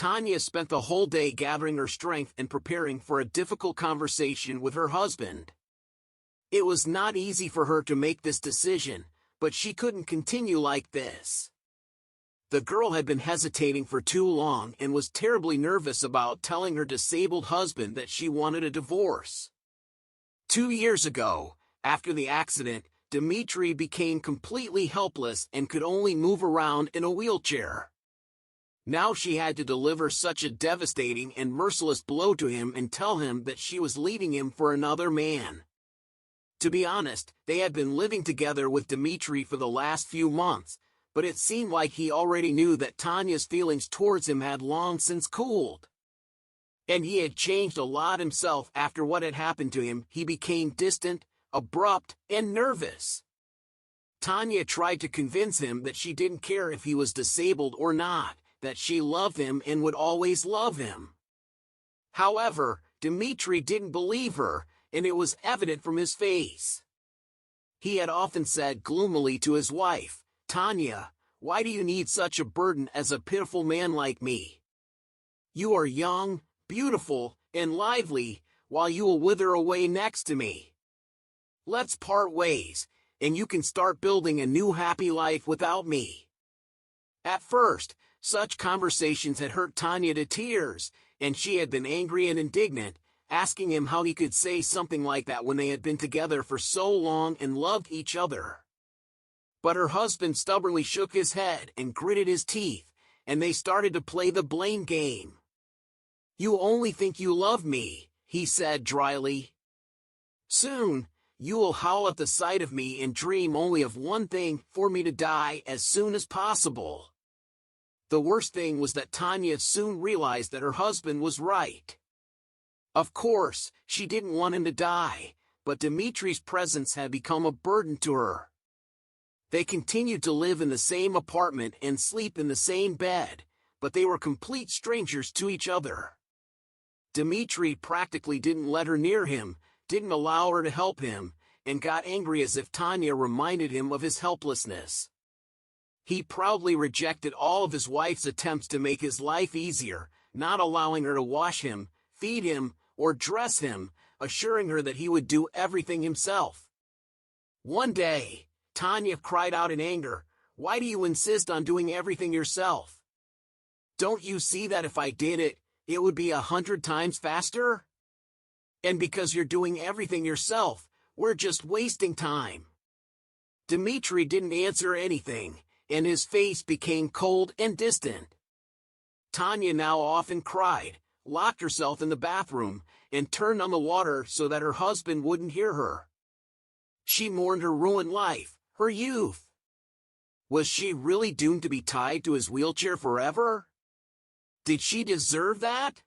Tanya spent the whole day gathering her strength and preparing for a difficult conversation with her husband. It was not easy for her to make this decision, but she couldn't continue like this. The girl had been hesitating for too long and was terribly nervous about telling her disabled husband that she wanted a divorce. 2 years ago, after the accident, Dmitry became completely helpless and could only move around in a wheelchair. Now she had to deliver such a devastating and merciless blow to him and tell him that she was leaving him for another man. To be honest, they had been living together with Dmitry for the last few months, but it seemed like he already knew that Tanya's feelings towards him had long since cooled. And he had changed a lot himself after what had happened to him. He became distant, abrupt, and nervous. Tanya tried to convince him that she didn't care if he was disabled or not, that she loved him and would always love him. However, Dmitry didn't believe her, and it was evident from his face. He had often said gloomily to his wife, "Tanya, why do you need such a burden as a pitiful man like me? You are young, beautiful, and lively, while you will wither away next to me. Let's part ways, and you can start building a new happy life without me." At first, such conversations had hurt Tanya to tears, and she had been angry and indignant, asking him how he could say something like that when they had been together for so long and loved each other. But her husband stubbornly shook his head and gritted his teeth, and they started to play the blame game. "You only think you love me," he said dryly. "Soon, you will howl at the sight of me and dream only of one thing: for me to die as soon as possible." The worst thing was that Tanya soon realized that her husband was right. Of course, she didn't want him to die, but Dmitry's presence had become a burden to her. They continued to live in the same apartment and sleep in the same bed, but they were complete strangers to each other. Dmitry practically didn't let her near him, didn't allow her to help him, and got angry as if Tanya reminded him of his helplessness. He proudly rejected all of his wife's attempts to make his life easier, not allowing her to wash him, feed him, or dress him, assuring her that he would do everything himself. One day, Tanya cried out in anger, "Why do you insist on doing everything yourself? Don't you see that if I did it, it would be 100 times faster? And because you're doing everything yourself, we're just wasting time." Dmitry didn't answer anything, and his face became cold and distant. Tanya now often cried, locked herself in the bathroom, and turned on the water so that her husband wouldn't hear her. She mourned her ruined life, her youth. Was she really doomed to be tied to his wheelchair forever? Did she deserve that?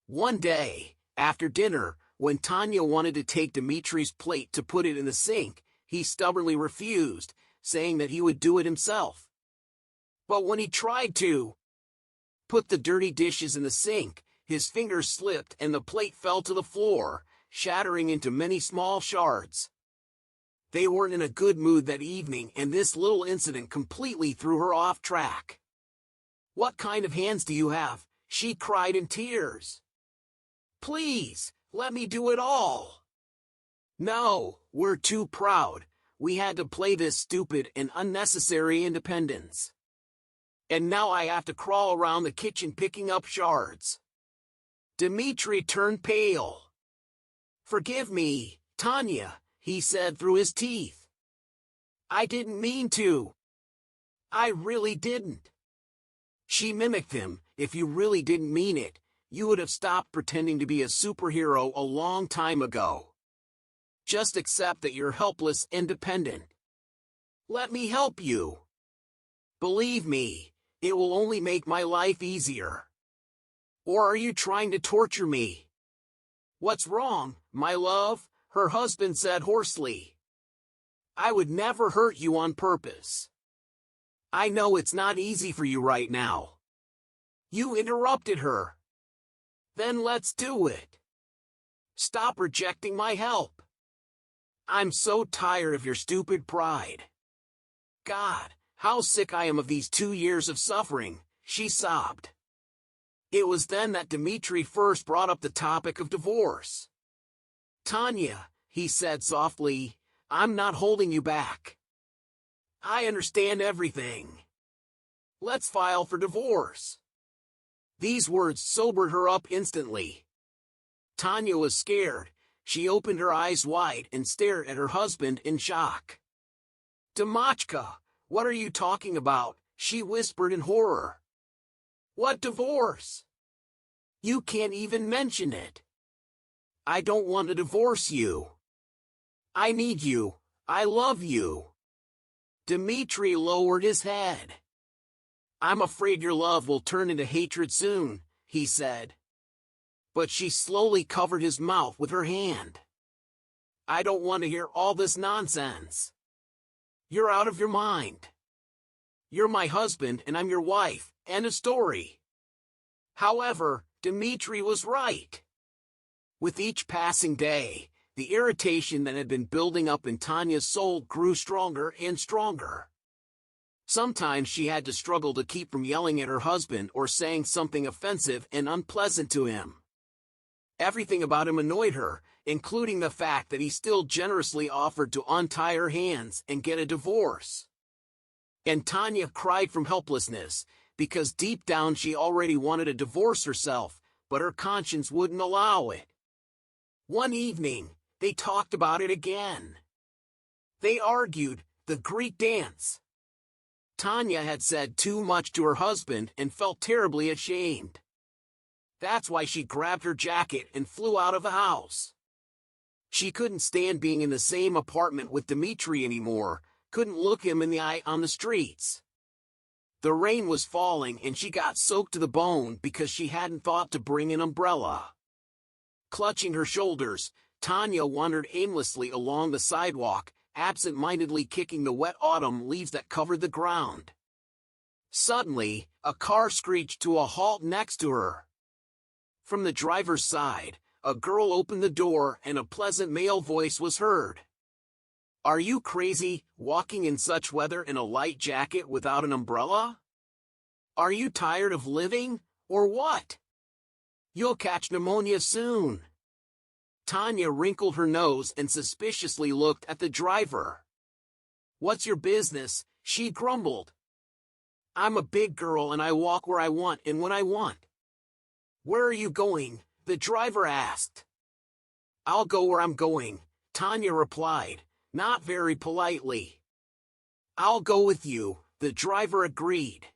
One day, after dinner, when Tanya wanted to take Dmitry's plate to put it in the sink, he stubbornly refused, saying that he would do it himself. But when he tried to put the dirty dishes in the sink, his fingers slipped and the plate fell to the floor, shattering into many small shards. They weren't in a good mood that evening, and this little incident completely threw her off track. "What kind of hands do you have?" she cried in tears. "Please, let me do it all." "No, we're too proud. We had to play this stupid and unnecessary independence. And now I have to crawl around the kitchen picking up shards." Dmitry turned pale. "Forgive me, Tanya," he said through his teeth. "I didn't mean to. I really didn't." She mimicked him. "If you really didn't mean it, you would have stopped pretending to be a superhero a long time ago. Just accept that you're helpless and dependent. Let me help you. Believe me, it will only make my life easier. Or are you trying to torture me?" "What's wrong, my love?" her husband said hoarsely. "I would never hurt you on purpose. I know it's not easy for you right now." You interrupted her. "Then let's do it. Stop rejecting my help. I'm so tired of your stupid pride. God, how sick I am of these 2 years of suffering," she sobbed. It was then that Dmitry first brought up the topic of divorce. "Tanya," he said softly, "I'm not holding you back. I understand everything. Let's file for divorce." These words sobered her up instantly. Tanya was scared. She opened her eyes wide and stared at her husband in shock. "Dmachka, what are you talking about?" she whispered in horror. "What divorce? You can't even mention it. I don't want to divorce you. I need you. I love you." Dmitry lowered his head. "I'm afraid your love will turn into hatred soon," he said. But she slowly covered his mouth with her hand. "I don't want to hear all this nonsense. You're out of your mind. You're my husband and I'm your wife, end of story." However, Dmitry was right. With each passing day, the irritation that had been building up in Tanya's soul grew stronger and stronger. Sometimes she had to struggle to keep from yelling at her husband or saying something offensive and unpleasant to him. Everything about him annoyed her, including the fact that he still generously offered to untie her hands and get a divorce. And Tanya cried from helplessness, because deep down she already wanted to divorce herself, but her conscience wouldn't allow it. One evening, they talked about it again. They argued, the Greek dance. Tanya had said too much to her husband and felt terribly ashamed. That's why she grabbed her jacket and flew out of the house. She couldn't stand being in the same apartment with Dmitry anymore, couldn't look him in the eye on the streets. The rain was falling and she got soaked to the bone because she hadn't thought to bring an umbrella. Clutching her shoulders, Tanya wandered aimlessly along the sidewalk, absent-mindedly kicking the wet autumn leaves that covered the ground. Suddenly, a car screeched to a halt next to her. From the driver's side, a girl opened the door and a pleasant male voice was heard. "Are you crazy, walking in such weather in a light jacket without an umbrella? Are you tired of living, or what? You'll catch pneumonia soon." Tanya wrinkled her nose and suspiciously looked at the driver. "What's your business?" she grumbled. "I'm a big girl and I walk where I want and when I want." "Where are you going?" the driver asked. "I'll go where I'm going," Tanya replied, not very politely. "I'll go with you," the driver agreed.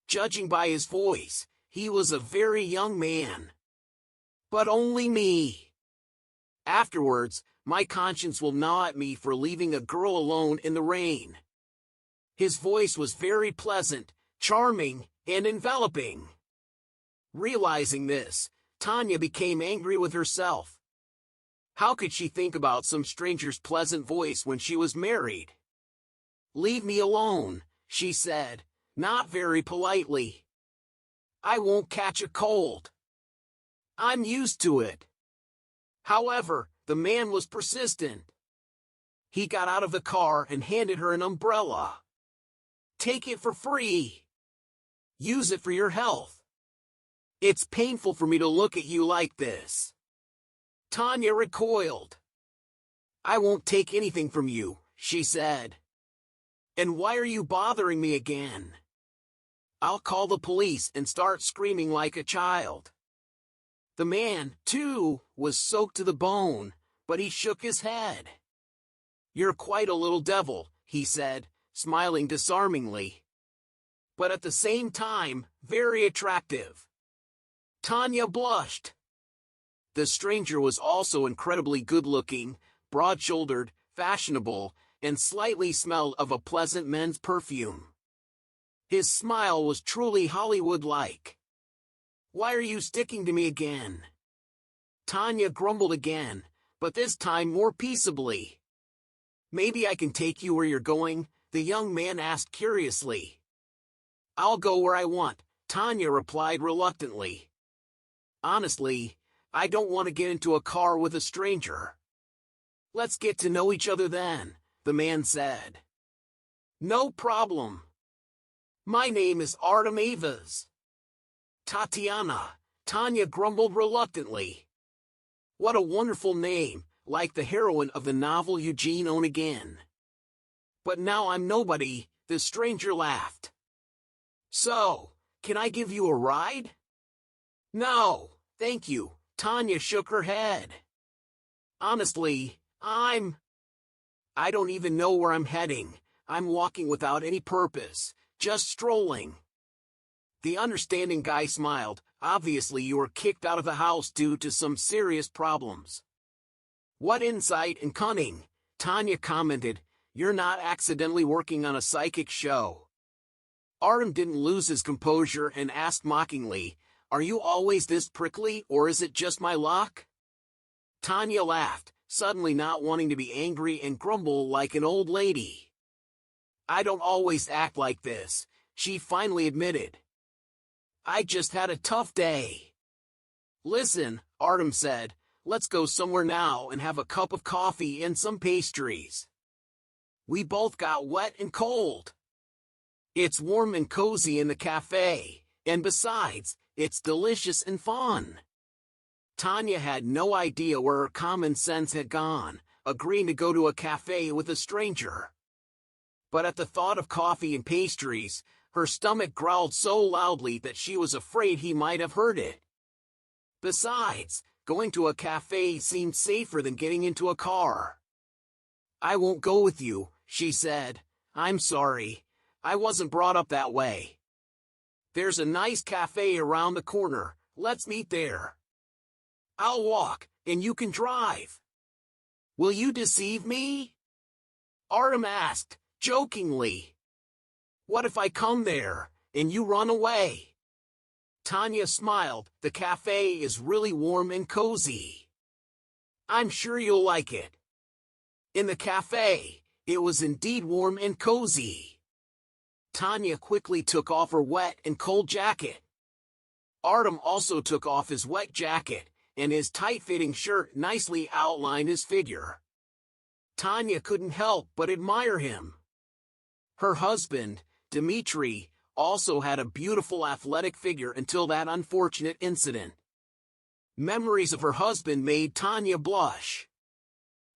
Judging by his voice, he was a very young man. "But only me. Afterwards, my conscience will gnaw at me for leaving a girl alone in the rain." His voice was very pleasant, charming, and enveloping. Realizing this, Tanya became angry with herself. How could she think about some stranger's pleasant voice when she was married? "Leave me alone," she said, not very politely. "I won't catch a cold. I'm used to it." However, the man was persistent. He got out of the car and handed her an umbrella. "Take it for free. Use it for your health. It's painful for me to look at you like this." Tanya recoiled. "I won't take anything from you," she said. "And why are you bothering me again? I'll call the police and start screaming like a child." The man, too, was soaked to the bone, but he shook his head. "You're quite a little devil," he said, smiling disarmingly. "But at the same time, very attractive." Tanya blushed. The stranger was also incredibly good-looking, broad-shouldered, fashionable, and slightly smelled of a pleasant men's perfume. His smile was truly Hollywood-like. "Why are you sticking to me again?" Tanya grumbled again, but this time more peaceably. "Maybe I can take you where you're going?" the young man asked curiously. "I'll go where I want," Tanya replied reluctantly. "Honestly, I don't want to get into a car with a stranger." "Let's get to know each other then," the man said. "No problem. My name is Artem Avas." Tatiana, Tanya grumbled reluctantly. What a wonderful name, like the heroine of the novel Eugene Onegin. But now I'm nobody, the stranger laughed. So, can I give you a ride? No, thank you, Tanya shook her head. Honestly, I don't even know where I'm heading. I'm walking without any purpose, just strolling. The understanding guy smiled. Obviously you were kicked out of the house due to some serious problems. What insight and cunning, Tanya commented. You're not accidentally working on a psychic show. Artem didn't lose his composure and asked mockingly, are you always this prickly or is it just my luck? Tanya laughed, suddenly not wanting to be angry and grumble like an old lady. I don't always act like this, she finally admitted. I just had a tough day. Listen, Artem said, let's go somewhere now and have a cup of coffee and some pastries. We both got wet and cold. It's warm and cozy in the cafe, and besides, it's delicious and fun. Tanya had no idea where her common sense had gone, agreeing to go to a cafe with a stranger. But at the thought of coffee and pastries, her stomach growled so loudly that she was afraid he might have heard it. Besides, going to a cafe seemed safer than getting into a car. I won't go with you, she said. I'm sorry. I wasn't brought up that way. There's a nice cafe around the corner. Let's meet there. I'll walk, and you can drive. Will you deceive me? Artem asked, jokingly. What if I come there, and you run away? Tanya smiled. The cafe is really warm and cozy. I'm sure you'll like it. In the cafe, it was indeed warm and cozy. Tanya quickly took off her wet and cold jacket. Artem also took off his wet jacket, and his tight-fitting shirt nicely outlined his figure. Tanya couldn't help but admire him. Her husband, Dmitry, also had a beautiful athletic figure until that unfortunate incident. Memories of her husband made Tanya blush.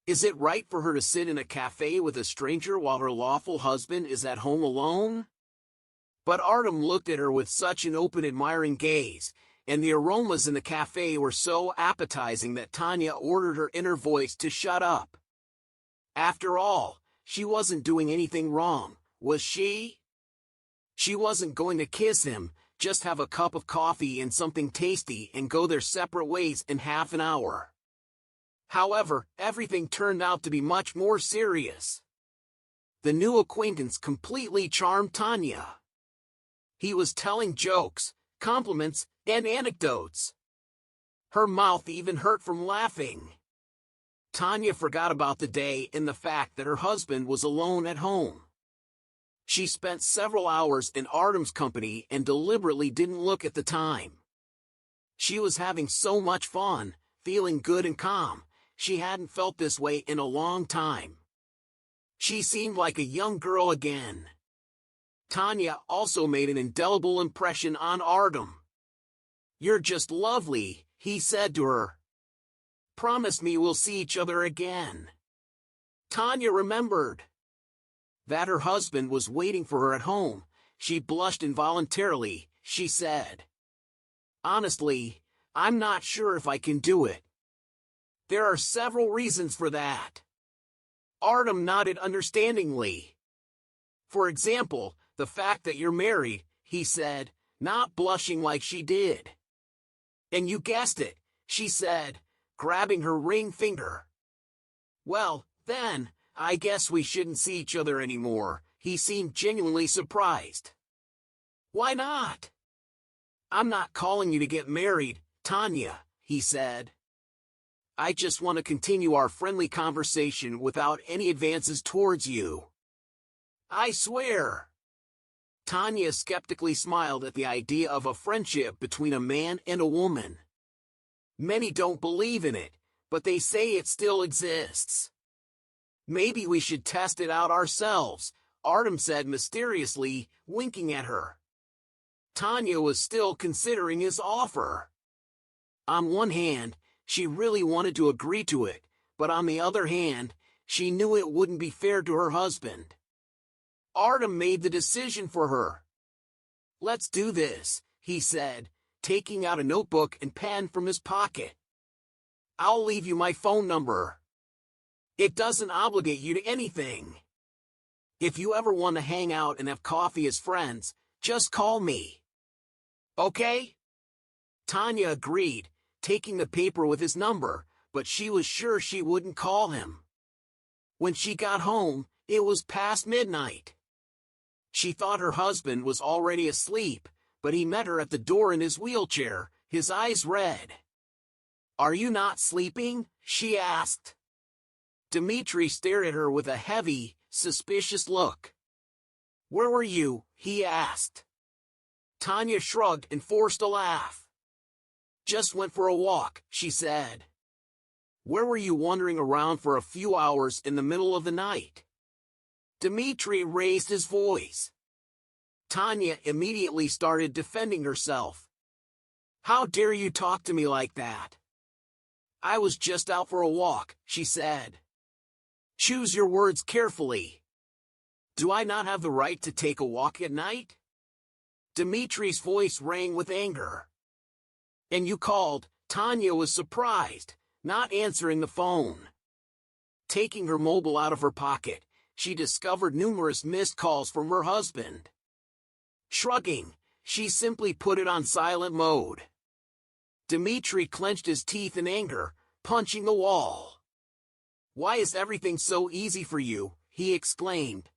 Is it right for her to sit in a cafe with a stranger while her lawful husband is at home alone? But Artem looked at her with such an open admiring gaze, and the aromas in the cafe were so appetizing that Tanya ordered her inner voice to shut up. After all, she wasn't doing anything wrong, was she? She wasn't going to kiss him, just have a cup of coffee and something tasty and go their separate ways in half an hour. However, everything turned out to be much more serious. The new acquaintance completely charmed Tanya. He was telling jokes, compliments, and anecdotes. Her mouth even hurt from laughing. Tanya forgot about the day and the fact that her husband was alone at home. She spent several hours in Artem's company and deliberately didn't look at the time. She was having so much fun, feeling good and calm. She hadn't felt this way in a long time. She seemed like a young girl again. Tanya also made an indelible impression on Artem. You're just lovely, he said to her. Promise me we'll see each other again. Tanya remembered that her husband was waiting for her at home. She blushed involuntarily. She said, honestly, I'm not sure if I can do it. There are several reasons for that. Artem nodded understandingly. For example, the fact that you're married, he said, not blushing like she did. And you guessed it, she said, grabbing her ring finger. Well, then, I guess we shouldn't see each other anymore. He seemed genuinely surprised. Why not? I'm not calling you to get married, Tanya, he said. I just want to continue our friendly conversation without any advances towards you. I swear. Tanya skeptically smiled at the idea of a friendship between a man and a woman. Many don't believe in it, but they say it still exists. Maybe we should test it out ourselves, Artem said mysteriously, winking at her. Tanya was still considering his offer. On one hand, she really wanted to agree to it, but on the other hand, she knew it wouldn't be fair to her husband. Artem made the decision for her. "Let's do this," he said, taking out a notebook and pen from his pocket. "I'll leave you my phone number. It doesn't obligate you to anything. If you ever want to hang out and have coffee as friends, just call me. Okay?" Tanya agreed, taking the paper with his number, but she was sure she wouldn't call him. When she got home, it was past midnight. She thought her husband was already asleep, but he met her at the door in his wheelchair, his eyes red. "Are you not sleeping?" she asked. Dmitry stared at her with a heavy, suspicious look. "Where were you?" he asked. Tanya shrugged and forced a laugh. "Just went for a walk," she said. "Where were you wandering around for a few hours in the middle of the night?" Dmitry raised his voice. Tanya immediately started defending herself. "How dare you talk to me like that?" "I was just out for a walk," she said. "Choose your words carefully. Do I not have the right to take a walk at night?" Dmitry's voice rang with anger. "And you called?" Tanya was surprised, not answering the phone. Taking her mobile out of her pocket, she discovered numerous missed calls from her husband. Shrugging, she simply put it on silent mode. Dmitry clenched his teeth in anger, punching the wall. "Why is everything so easy for you?" he exclaimed.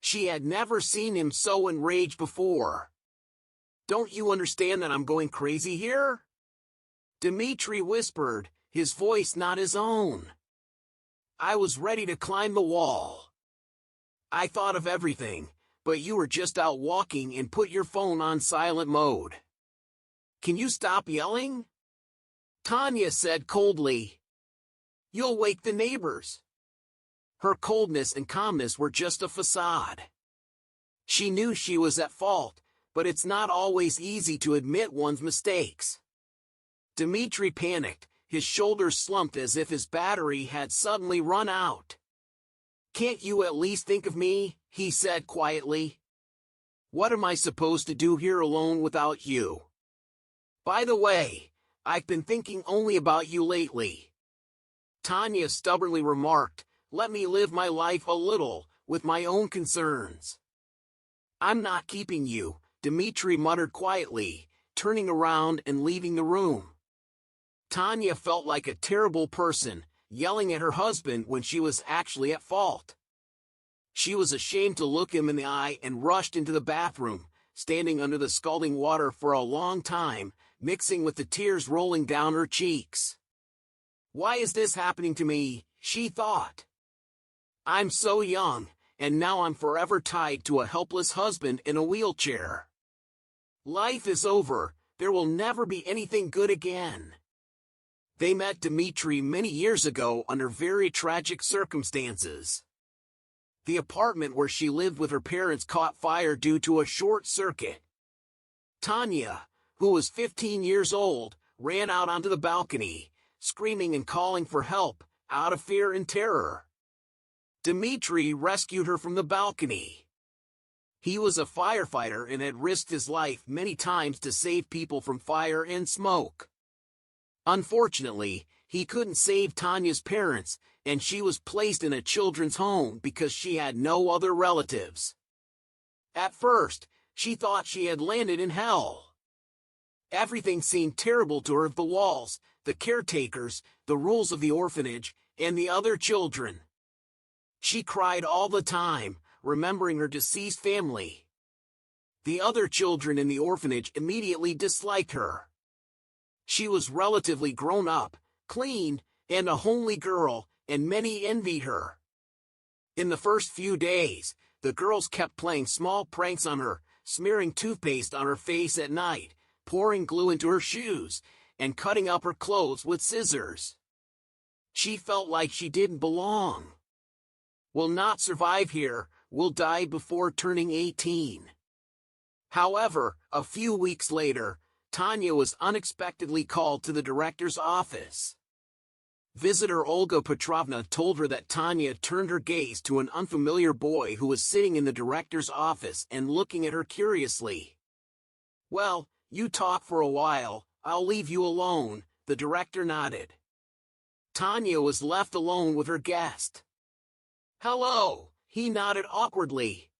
She had never seen him so enraged before. "Don't you understand that I'm going crazy here?" Dmitry whispered, his voice not his own. "I was ready to climb the wall. I thought of everything, but you were just out walking and put your phone on silent mode. Can you stop yelling?" Tanya said coldly. "You'll wake the neighbors." Her coldness and calmness were just a facade. She knew she was at fault, but it's not always easy to admit one's mistakes. Dmitry panicked, his shoulders slumped as if his battery had suddenly run out. "Can't you at least think of me?" he said quietly. "What am I supposed to do here alone without you? By the way, I've been thinking only about you lately." Tanya stubbornly remarked, "Let me live my life a little, with my own concerns." "I'm not keeping you," Dmitry muttered quietly, turning around and leaving the room. Tanya felt like a terrible person, yelling at her husband when she was actually at fault. She was ashamed to look him in the eye and rushed into the bathroom, standing under the scalding water for a long time, mixing with the tears rolling down her cheeks. "Why is this happening to me?" she thought. "I'm so young, and now I'm forever tied to a helpless husband in a wheelchair. Life is over, there will never be anything good again." They met Dmitry many years ago under very tragic circumstances. The apartment where she lived with her parents caught fire due to a short circuit. Tanya, who was 15 years old, ran out onto the balcony, screaming and calling for help, out of fear and terror. Dmitry rescued her from the balcony. He was a firefighter and had risked his life many times to save people from fire and smoke. Unfortunately, he couldn't save Tanya's parents, and she was placed in a children's home because she had no other relatives. At first, she thought she had landed in hell. Everything seemed terrible to her: the walls, the caretakers, the rules of the orphanage, and the other children. She cried all the time, remembering her deceased family. The other children in the orphanage immediately disliked her. She was relatively grown up, clean, and a homely girl, and many envied her. In the first few days, the girls kept playing small pranks on her, smearing toothpaste on her face at night, pouring glue into her shoes, and cutting up her clothes with scissors. She felt like she didn't belong. "Will not survive here, will die before turning 18. However, a few weeks later, Tanya was unexpectedly called to the director's office. Visitor Olga Petrovna told her that Tanya turned her gaze to an unfamiliar boy who was sitting in the director's office and looking at her curiously. "Well, you talk for a while, I'll leave you alone," the director nodded. Tanya was left alone with her guest. "Hello," he nodded awkwardly.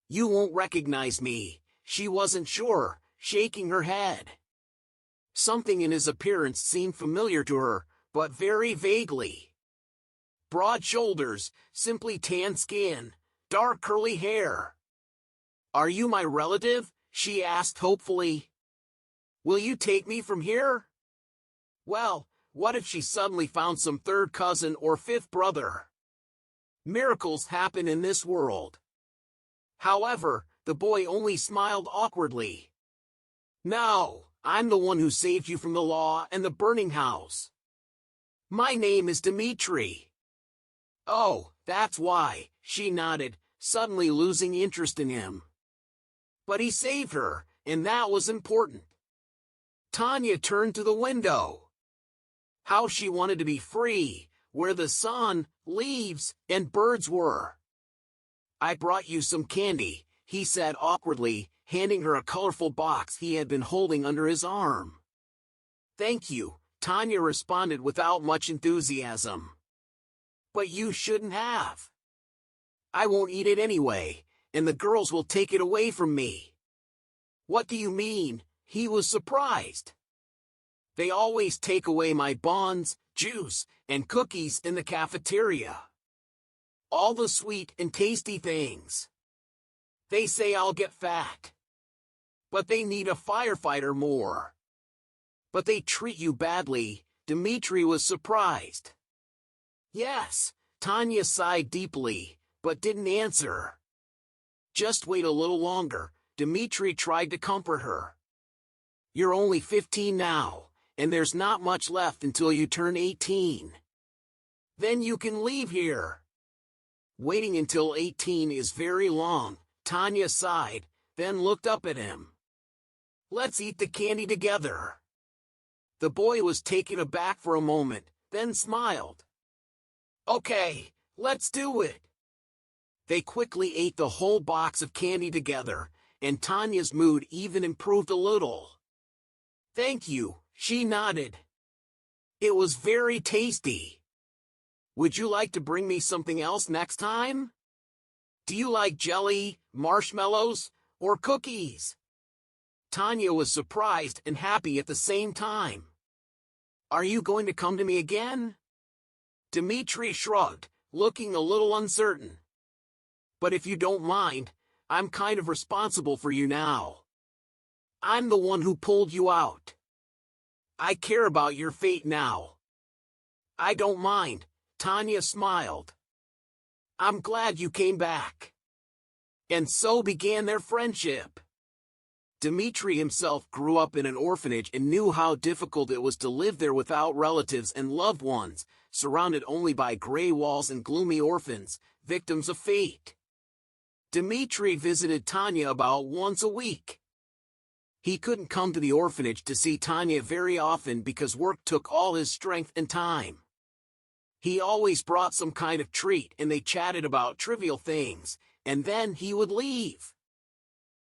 "You won't recognize me," she wasn't sure, shaking her head. Something in his appearance seemed familiar to her, but very vaguely. Broad shoulders, simply tan skin, dark curly hair. "Are you my relative?" she asked hopefully. "Will you take me from here?" Well, what if she suddenly found some third cousin or fifth brother? Miracles happen in this world. However, the boy only smiled awkwardly. "No, I'm the one who saved you from the law and the burning house. My name is Dmitry." "Oh, that's why," she nodded, suddenly losing interest in him. But he saved her, and that was important. Tanya turned to the window. How she wanted to be free, where the sun, leaves, and birds were. "I brought you some candy," he said awkwardly, handing her a colorful box he had been holding under his arm. "Thank you," Tanya responded without much enthusiasm. "But you shouldn't have. I won't eat it anyway, and the girls will take it away from me." "What do you mean?" He was surprised. "They always take away my buns, juice, and cookies in the cafeteria. All the sweet and tasty things. They say I'll get fat. But they need a firefighter more." "But they treat you badly," Dmitry was surprised. "Yes," Tanya sighed deeply, but didn't answer. "Just wait a little longer," Dmitry tried to comfort her. "You're only 15 now, and there's not much left until you turn 18. Then you can leave here." "Waiting until 18 is very long," Tanya sighed, then looked up at him. "Let's eat the candy together." The boy was taken aback for a moment, then smiled. "Okay, let's do it." They quickly ate the whole box of candy together, and Tanya's mood even improved a little. "Thank you," she nodded. "It was very tasty. Would you like to bring me something else next time? Do you like jelly, marshmallows, or cookies?" Tanya was surprised and happy at the same time. "Are you going to come to me again?" Dmitry shrugged, looking a little uncertain. "But if you don't mind, I'm kind of responsible for you now. I'm the one who pulled you out. I care about your fate now." "I don't mind," Tanya smiled. "I'm glad you came back." And so began their friendship. Dmitry himself grew up in an orphanage and knew how difficult it was to live there without relatives and loved ones, surrounded only by gray walls and gloomy orphans, victims of fate. Dmitry visited Tanya about once a week. He couldn't come to the orphanage to see Tanya very often because work took all his strength and time. He always brought some kind of treat and they chatted about trivial things, and then he would leave.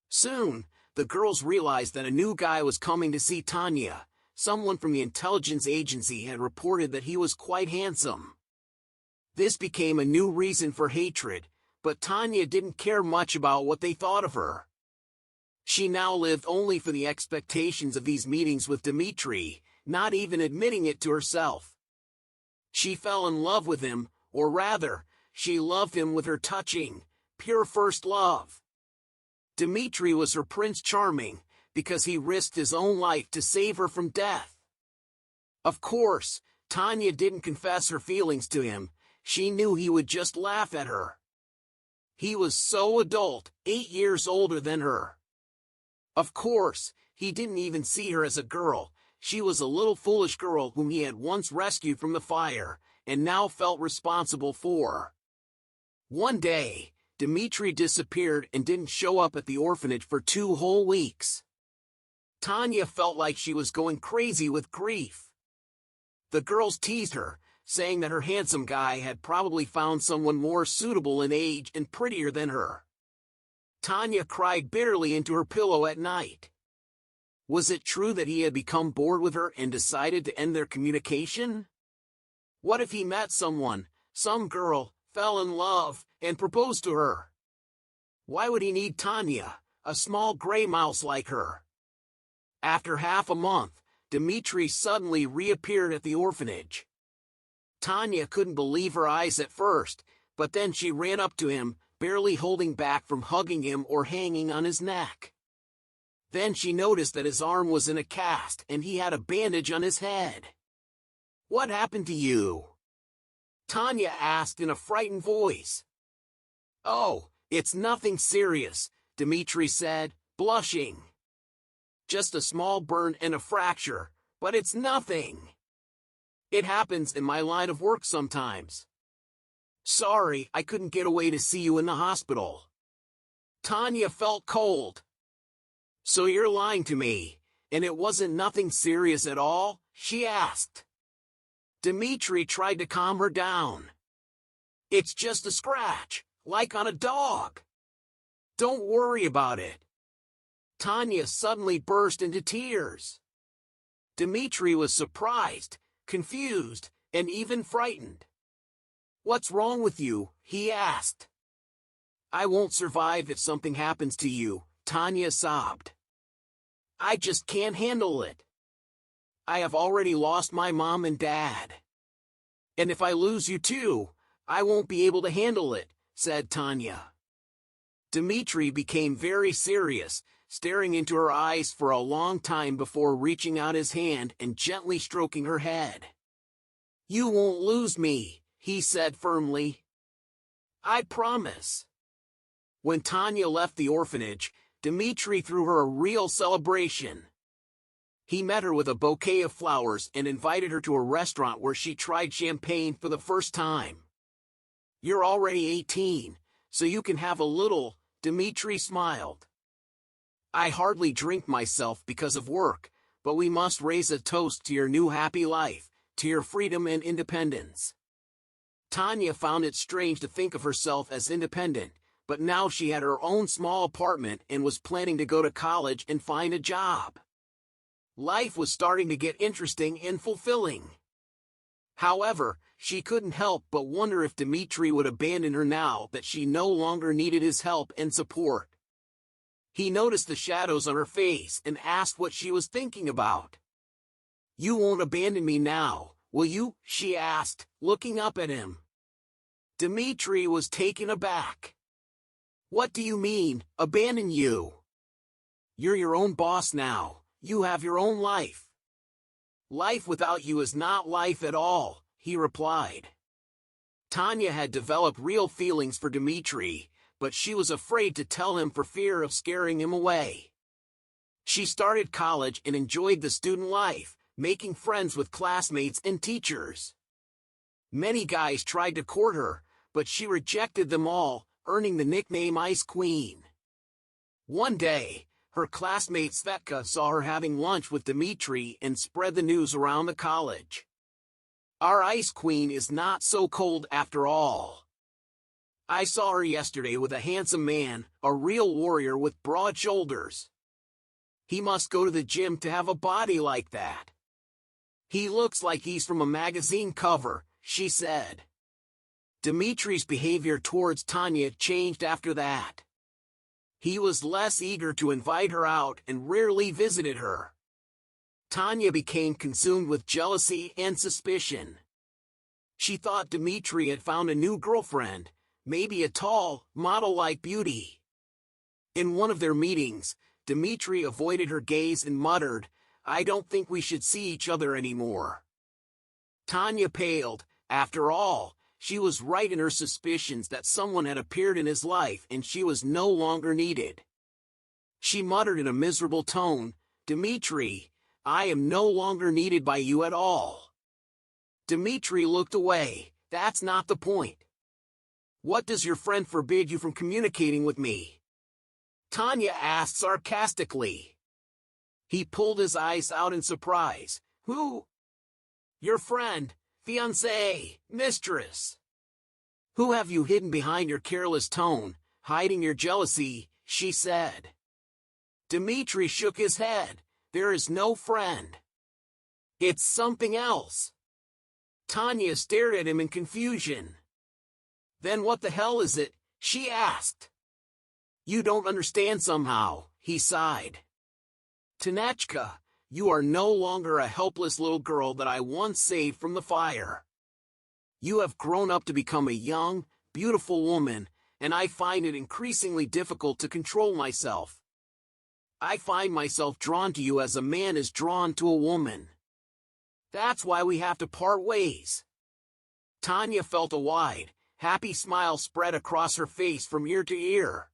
Soon, the girls realized that a new guy was coming to see Tanya. Someone from the intelligence agency had reported that he was quite handsome. This became a new reason for hatred, but Tanya didn't care much about what they thought of her. She now lived only for the expectations of these meetings with Dmitry, not even admitting it to herself. She fell in love with him, or rather, she loved him with her touching, pure first love. Dmitry was her Prince Charming, because he risked his own life to save her from death. Of course, Tanya didn't confess her feelings to him. She knew he would just laugh at her. He was so adult, 8 years older than her. Of course, he didn't even see her as a girl. She was a little foolish girl whom he had once rescued from the fire, and now felt responsible for. One day, Dmitry disappeared and didn't show up at the orphanage for 2 whole weeks. Tanya felt like she was going crazy with grief. The girls teased her, saying that her handsome guy had probably found someone more suitable in age and prettier than her. Tanya cried bitterly into her pillow at night. Was it true that he had become bored with her and decided to end their communication? What if he met someone, some girl, fell in love, and proposed to her? Why would he need Tanya, a small gray mouse like her? After half a month, Dmitry suddenly reappeared at the orphanage. Tanya couldn't believe her eyes at first, but then she ran up to him, barely holding back from hugging him or hanging on his neck. Then she noticed that his arm was in a cast and he had a bandage on his head. "What happened to you?" Tanya asked in a frightened voice. "Oh, it's nothing serious," Dmitry said, blushing. "Just a small burn and a fracture, but it's nothing. It happens in my line of work sometimes. Sorry, I couldn't get away to see you in the hospital." Tanya felt cold. "So you're lying to me, and it wasn't nothing serious at all?" she asked. Dmitry tried to calm her down. "It's just a scratch, like on a dog. Don't worry about it." Tanya suddenly burst into tears. Dmitry was surprised, confused, and even frightened. "What's wrong with you?" he asked. "I won't survive if something happens to you," Tanya sobbed. "I just can't handle it. I have already lost my mom and dad. And if I lose you too, I won't be able to handle it," said Tanya. Dmitry became very serious, staring into her eyes for a long time before reaching out his hand and gently stroking her head. "You won't lose me," he said firmly. "I promise." When Tanya left the orphanage, Dmitry threw her a real celebration. He met her with a bouquet of flowers and invited her to a restaurant where she tried champagne for the first time. "You're already 18, so you can have a little," Dmitry smiled. "I hardly drink myself because of work, but we must raise a toast to your new happy life, to your freedom and independence." Tanya found it strange to think of herself as independent, but now she had her own small apartment and was planning to go to college and find a job. Life was starting to get interesting and fulfilling. However, she couldn't help but wonder if Dmitry would abandon her now that she no longer needed his help and support. He noticed the shadows on her face and asked what she was thinking about. "You won't abandon me now, will you?" she asked, looking up at him. Dmitry was taken aback. "What do you mean, abandon you? You're your own boss now, you have your own life." "Life without you is not life at all," he replied. Tanya had developed real feelings for Dmitry, but she was afraid to tell him for fear of scaring him away. She started college and enjoyed the student life, making friends with classmates and teachers. Many guys tried to court her, but she rejected them all, earning the nickname Ice Queen. One day, her classmate Svetka saw her having lunch with Dmitry and spread the news around the college. "Our Ice Queen is not so cold after all. I saw her yesterday with a handsome man, a real warrior with broad shoulders. He must go to the gym to have a body like that. He looks like he's from a magazine cover," she said. Dmitry's behavior towards Tanya changed after that. He was less eager to invite her out and rarely visited her. Tanya became consumed with jealousy and suspicion. She thought Dmitry had found a new girlfriend, maybe a tall, model-like beauty. In one of their meetings, Dmitry avoided her gaze and muttered, "I don't think we should see each other anymore." Tanya paled. After all, she was right in her suspicions that someone had appeared in his life and she was no longer needed. She muttered in a miserable tone, "Dmitry, I am no longer needed by you at all." Dmitry looked away. "That's not the point." What does your friend forbid you from communicating with me? Tanya asked sarcastically. He pulled his eyes out in surprise. Who? Your friend, fiancée, mistress. Who have you hidden behind your careless tone, hiding your jealousy, she said. Dmitry shook his head. There is no friend. It's something else. Tanya stared at him in confusion. Then what the hell is it? She asked. You don't understand somehow, he sighed. Tanechka, you are no longer a helpless little girl that I once saved from the fire. You have grown up to become a young, beautiful woman, and I find it increasingly difficult to control myself. I find myself drawn to you as a man is drawn to a woman. That's why we have to part ways. Tanya felt a wide, happy smile spread across her face from ear to ear.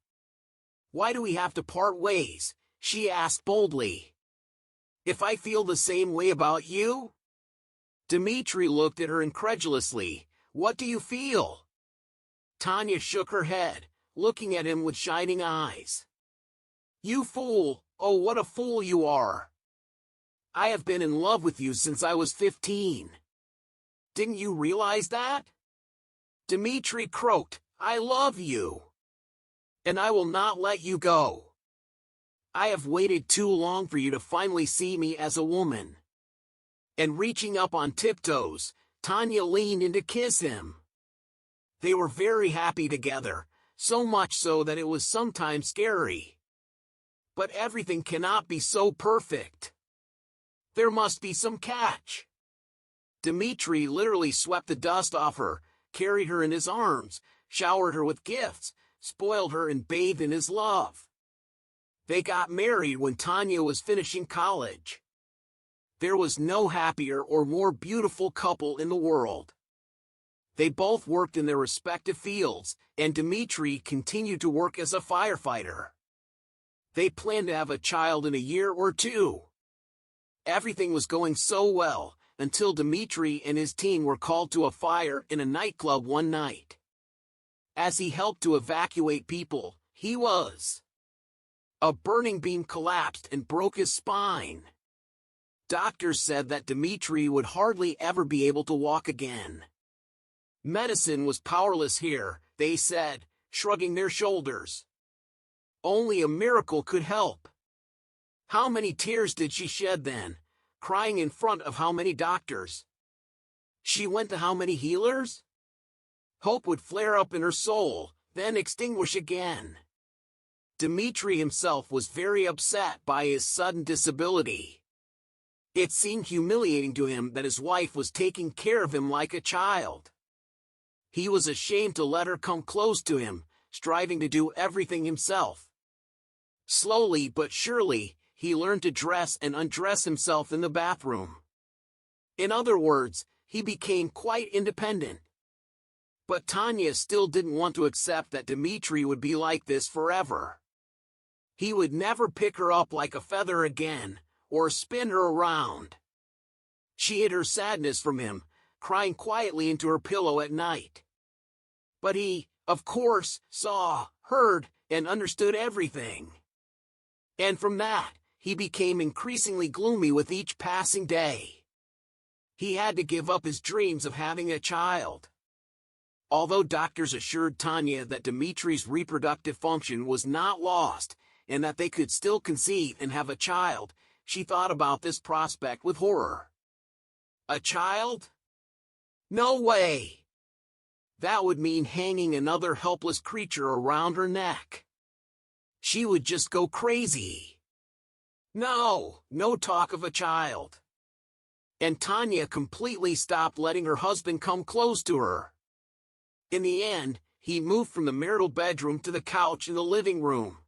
Why do we have to part ways? She asked boldly. If I feel the same way about you? Dmitry looked at her incredulously. What do you feel? Tanya shook her head, looking at him with shining eyes. You fool, oh what a fool you are. I have been in love with you since I was 15. Didn't you realize that? Dmitry croaked, I love you. And I will not let you go. I have waited too long for you to finally see me as a woman. And reaching up on tiptoes, Tanya leaned in to kiss him. They were very happy together, so much so that it was sometimes scary. But everything cannot be so perfect. There must be some catch. Dmitry literally swept the dust off her, carried her in his arms, showered her with gifts, spoiled her and bathed in his love. They got married when Tanya was finishing college. There was no happier or more beautiful couple in the world. They both worked in their respective fields, and Dmitry continued to work as a firefighter. They planned to have a child in a year or two. Everything was going so well, until Dmitry and his team were called to a fire in a nightclub one night. As he helped to evacuate people, a burning beam collapsed and broke his spine. Doctors said that Dmitry would hardly ever be able to walk again. Medicine was powerless here, they said, shrugging their shoulders. Only a miracle could help. How many tears did she shed then, crying in front of how many doctors? She went to how many healers? Hope would flare up in her soul, then extinguish again. Dmitry himself was very upset by his sudden disability. It seemed humiliating to him that his wife was taking care of him like a child. He was ashamed to let her come close to him, striving to do everything himself. Slowly but surely, he learned to dress and undress himself in the bathroom. In other words, he became quite independent. But Tanya still didn't want to accept that Dmitry would be like this forever. He would never pick her up like a feather again, or spin her around. She hid her sadness from him, crying quietly into her pillow at night. But he, of course, saw, heard, and understood everything. And from that, he became increasingly gloomy with each passing day. He had to give up his dreams of having a child. Although doctors assured Tanya that Dmitry's reproductive function was not lost, and that they could still conceive and have a child, she thought about this prospect with horror. A child? No way! That would mean hanging another helpless creature around her neck. She would just go crazy. No talk of a child. And Tanya completely stopped letting her husband come close to her. In the end, he moved from the marital bedroom to the couch in the living room.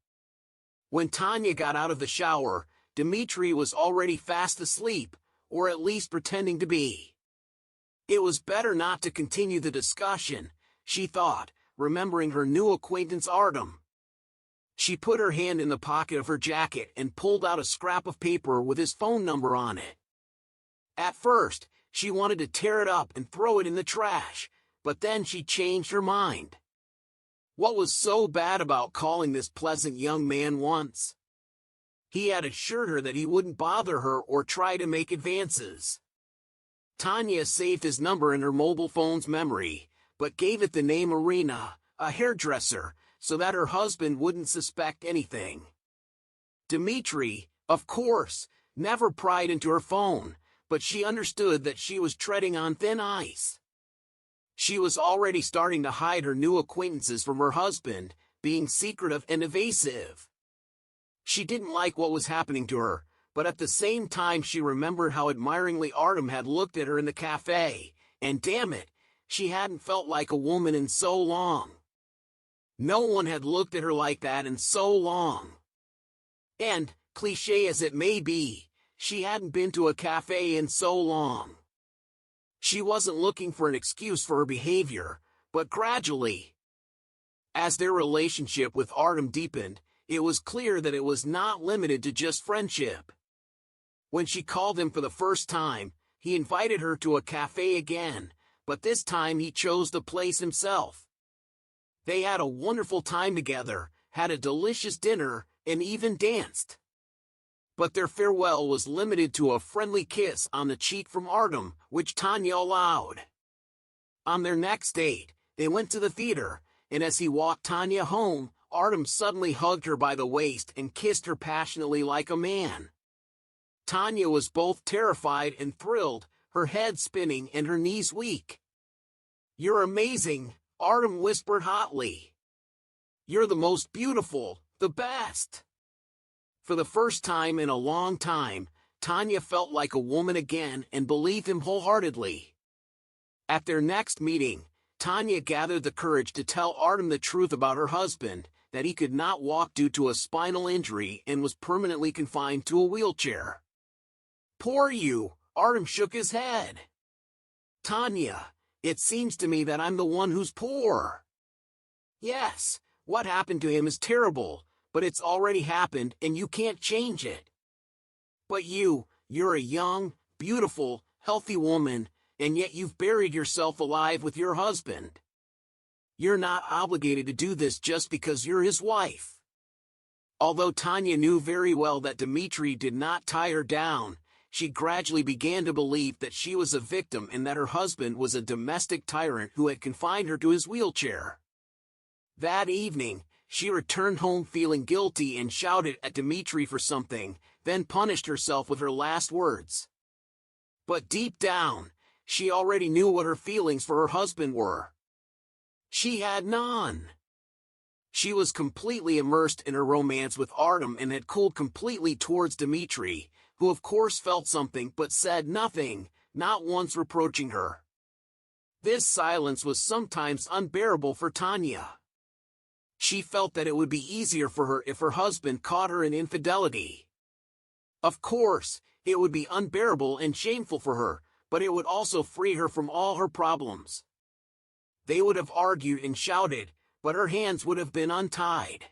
When Tanya got out of the shower, Dmitry was already fast asleep, or at least pretending to be. It was better not to continue the discussion, she thought, remembering her new acquaintance Artem. She put her hand in the pocket of her jacket and pulled out a scrap of paper with his phone number on it. At first, she wanted to tear it up and throw it in the trash, but then she changed her mind. What was so bad about calling this pleasant young man once? He had assured her that he wouldn't bother her or try to make advances. Tanya saved his number in her mobile phone's memory, but gave it the name Irina, a hairdresser, so that her husband wouldn't suspect anything. Dmitry, of course, never pried into her phone, but she understood that she was treading on thin ice. She was already starting to hide her new acquaintances from her husband, being secretive and evasive. She didn't like what was happening to her, but at the same time she remembered how admiringly Artem had looked at her in the cafe, and damn it, she hadn't felt like a woman in so long. No one had looked at her like that in so long. And, cliché as it may be, she hadn't been to a cafe in so long. She wasn't looking for an excuse for her behavior, but gradually, as their relationship with Artem deepened, it was clear that it was not limited to just friendship. When she called him for the first time, he invited her to a cafe again, but this time he chose the place himself. They had a wonderful time together, had a delicious dinner, and even danced. But their farewell was limited to a friendly kiss on the cheek from Artem, which Tanya allowed. On their next date, they went to the theater, and as he walked Tanya home, Artem suddenly hugged her by the waist and kissed her passionately like a man. Tanya was both terrified and thrilled, her head spinning and her knees weak. "You're amazing," Artem whispered hotly. "You're the most beautiful, the best." For the first time in a long time, Tanya felt like a woman again and believed him wholeheartedly. At their next meeting, Tanya gathered the courage to tell Artem the truth about her husband, that he could not walk due to a spinal injury and was permanently confined to a wheelchair. "Poor you," Artem shook his head. "Tanya, it seems to me that I'm the one who's poor." "Yes, what happened to him is terrible, but it's already happened and you can't change it. But you're a young, beautiful, healthy woman, and yet you've buried yourself alive with your husband. You're not obligated to do this just because you're his wife." Although Tanya knew very well that Dmitry did not tie her down, she gradually began to believe that she was a victim and that her husband was a domestic tyrant who had confined her to his wheelchair. That evening, she returned home feeling guilty and shouted at Dmitry for something, then punished herself with her last words. But deep down, she already knew what her feelings for her husband were. She had none. She was completely immersed in her romance with Artem and had cooled completely towards Dmitry, who of course felt something but said nothing, not once reproaching her. This silence was sometimes unbearable for Tanya. She felt that it would be easier for her if her husband caught her in infidelity. Of course, it would be unbearable and shameful for her, but it would also free her from all her problems. They would have argued and shouted, but her hands would have been untied.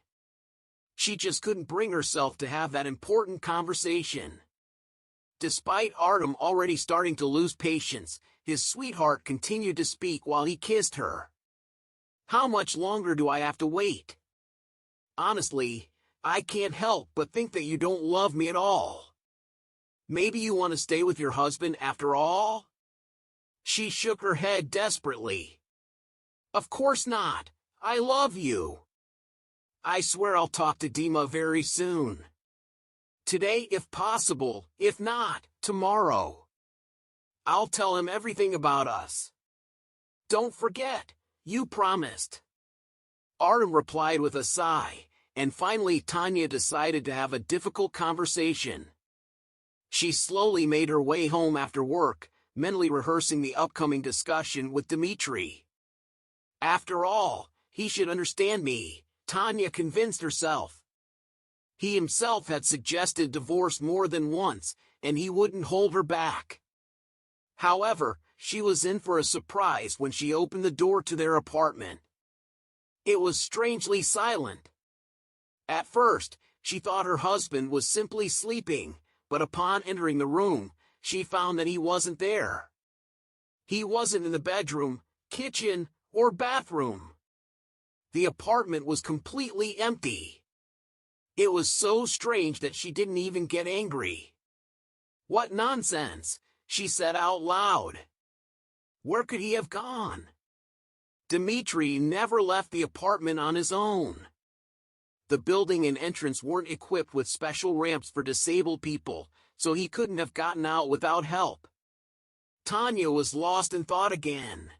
She just couldn't bring herself to have that important conversation. Despite Artem already starting to lose patience, his sweetheart continued to speak while he kissed her. "How much longer do I have to wait? Honestly, I can't help but think that you don't love me at all. Maybe you want to stay with your husband after all?" She shook her head desperately. "Of course not. I love you. I swear I'll talk to Dima very soon. Today if possible, if not, tomorrow. I'll tell him everything about us. Don't forget, you promised." Artem replied with a sigh, and finally Tanya decided to have a difficult conversation. She slowly made her way home after work, mentally rehearsing the upcoming discussion with Dmitry. After all, he should understand me, Tanya convinced herself. He himself had suggested divorce more than once, and he wouldn't hold her back. However, she was in for a surprise when she opened the door to their apartment. It was strangely silent. At first, she thought her husband was simply sleeping, but upon entering the room, she found that he wasn't there. He wasn't in the bedroom, kitchen, or bathroom. The apartment was completely empty. It was so strange that she didn't even get angry. "What nonsense," she said out loud. Where could he have gone? Dmitry never left the apartment on his own. The building and entrance weren't equipped with special ramps for disabled people, so he couldn't have gotten out without help. Tanya was lost in thought again.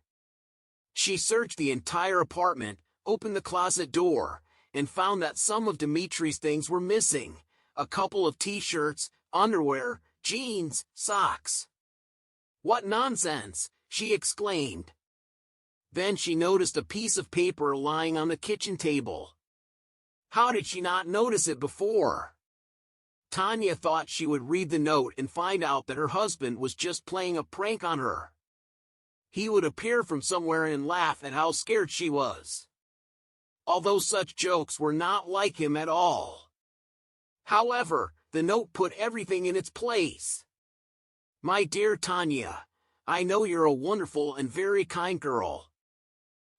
She searched the entire apartment, opened the closet door, and found that some of Dmitry's things were missing: a couple of t-shirts, underwear, jeans, socks. "What nonsense!" she exclaimed. Then she noticed a piece of paper lying on the kitchen table. How did she not notice it before? Tanya thought she would read the note and find out that her husband was just playing a prank on her. He would appear from somewhere and laugh at how scared she was. Although such jokes were not like him at all. However, the note put everything in its place. "My dear Tanya, I know you're a wonderful and very kind girl.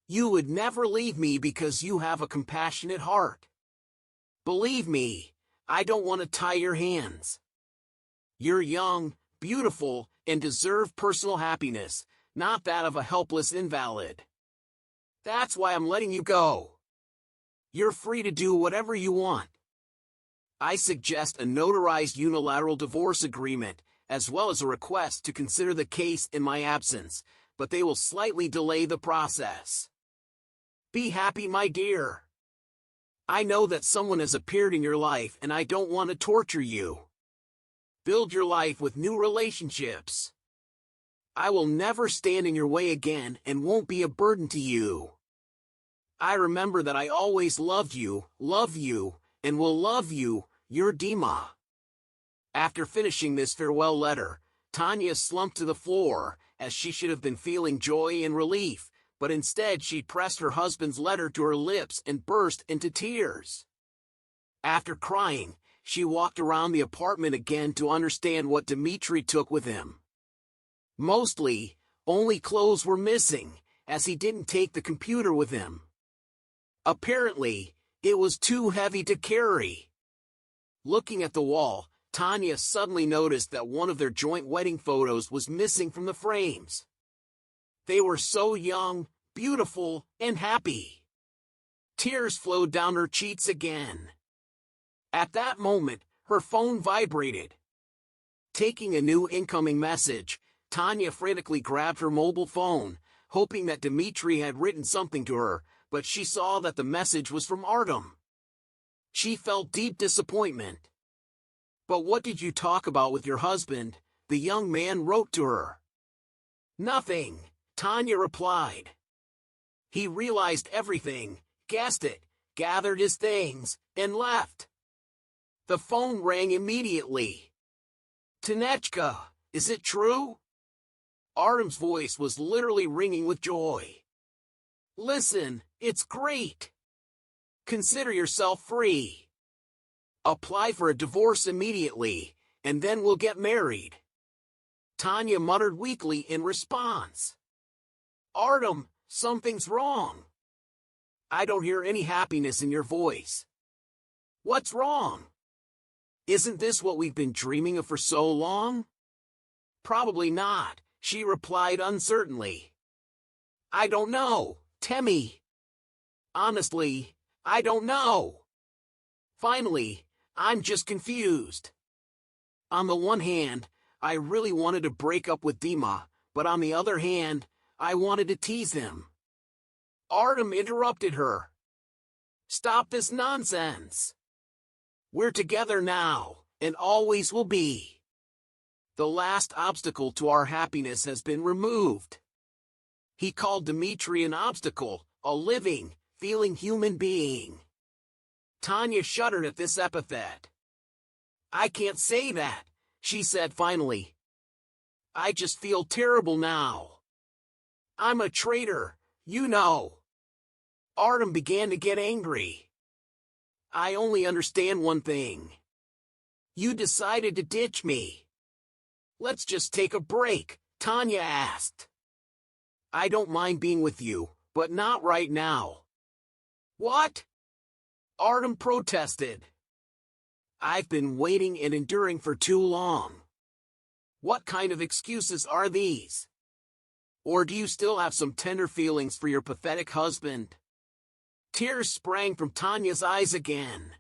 You would never leave me because you have a compassionate heart. Believe me, I don't want to tie your hands. You're young, beautiful, and deserve personal happiness, not that of a helpless invalid. That's why I'm letting you go. You're free to do whatever you want. I suggest a notarized unilateral divorce agreement, as well as a request to consider the case in my absence, but they will slightly delay the process. Be happy, my dear. I know that someone has appeared in your life and I don't want to torture you. Build your life with new relationships. I will never stand in your way again and won't be a burden to you. I remember that I always loved you, love you, and will love you, your Dima." After finishing this farewell letter, Tanya slumped to the floor, as she should have been feeling joy and relief, but instead she pressed her husband's letter to her lips and burst into tears. After crying, she walked around the apartment again to understand what Dmitry took with him. Mostly, only clothes were missing, as he didn't take the computer with him. Apparently, it was too heavy to carry. Looking at the wall, Tanya suddenly noticed that one of their joint wedding photos was missing from the frames. They were so young, beautiful, and happy. Tears flowed down her cheeks again. At that moment, her phone vibrated. Taking a new incoming message, Tanya frantically grabbed her mobile phone, hoping that Dmitry had written something to her, but she saw that the message was from Artem. She felt deep disappointment. "But what did you talk about with your husband?" the young man wrote to her. "Nothing," Tanya replied. "He realized everything, guessed it, gathered his things, and left." The phone rang immediately. "Tanechka, is it true?" Artem's voice was literally ringing with joy. "Listen, it's great. Consider yourself free. Apply for a divorce immediately, and then we'll get married." Tanya muttered weakly in response. "Artem, something's wrong. I don't hear any happiness in your voice. What's wrong? Isn't this what we've been dreaming of for so long?" "Probably not," she replied uncertainly. "I don't know, Temmie. Honestly, I don't know. Finally, I'm just confused. On the one hand, I really wanted to break up with Dima, but on the other hand, I wanted to tease him." Artem interrupted her. "Stop this nonsense. We're together now, and always will be. The last obstacle to our happiness has been removed." He called Dmitry an obstacle, a living, feeling human being. Tanya shuddered at this epithet. "I can't say that," she said finally. "I just feel terrible now. I'm a traitor, you know." Artem began to get angry. "I only understand one thing. You decided to ditch me. Let's just take a break," Tanya asked. "I don't mind being with you, but not right now. What? Artem protested. I've been waiting and enduring for too long. What kind of excuses are these? Or do you still have some tender feelings for your pathetic husband? Tears sprang from Tanya's eyes again.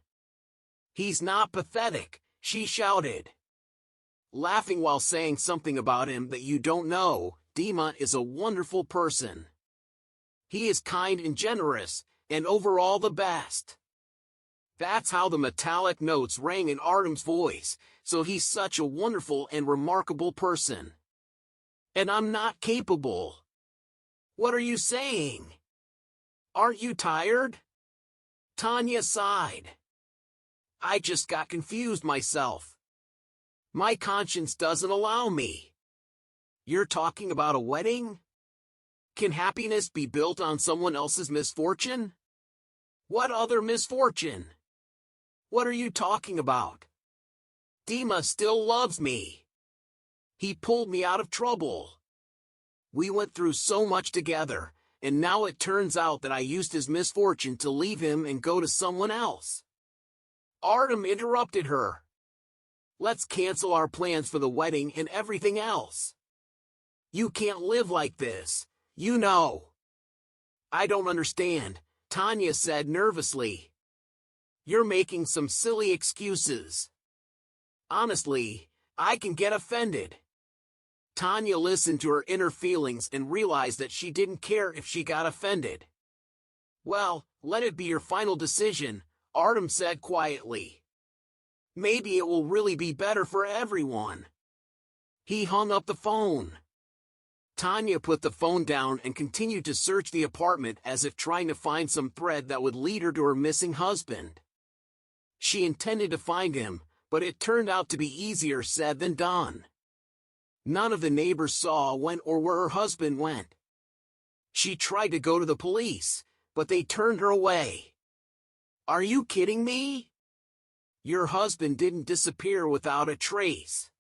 He's not pathetic, she shouted. Laughing while saying something about him that you don't know, Dima is a wonderful person. He is kind and generous, and overall the best. That's how the metallic notes rang in Artem's voice, so he's such a wonderful and remarkable person. And I'm not capable. What are you saying? Aren't you tired? Tanya sighed. I just got confused myself. My conscience doesn't allow me. You're talking about a wedding? Can happiness be built on someone else's misfortune? What other misfortune? What are you talking about? Dima still loves me. He pulled me out of trouble. We went through so much together, and now it turns out that I used his misfortune to leave him and go to someone else. Artem interrupted her. Let's cancel our plans for the wedding and everything else. You can't live like this, you know. I don't understand, Tanya said nervously. You're making some silly excuses. Honestly, I can get offended. Tanya listened to her inner feelings and realized that she didn't care if she got offended. Well, let it be your final decision, Artem said quietly. Maybe it will really be better for everyone. He hung up the phone. Tanya put the phone down and continued to search the apartment as if trying to find some thread that would lead her to her missing husband. She intended to find him, but it turned out to be easier said than done. None of the neighbors saw when or where her husband went. She tried to go to the police, but they turned her away. Are you kidding me? Your husband didn't disappear without a trace.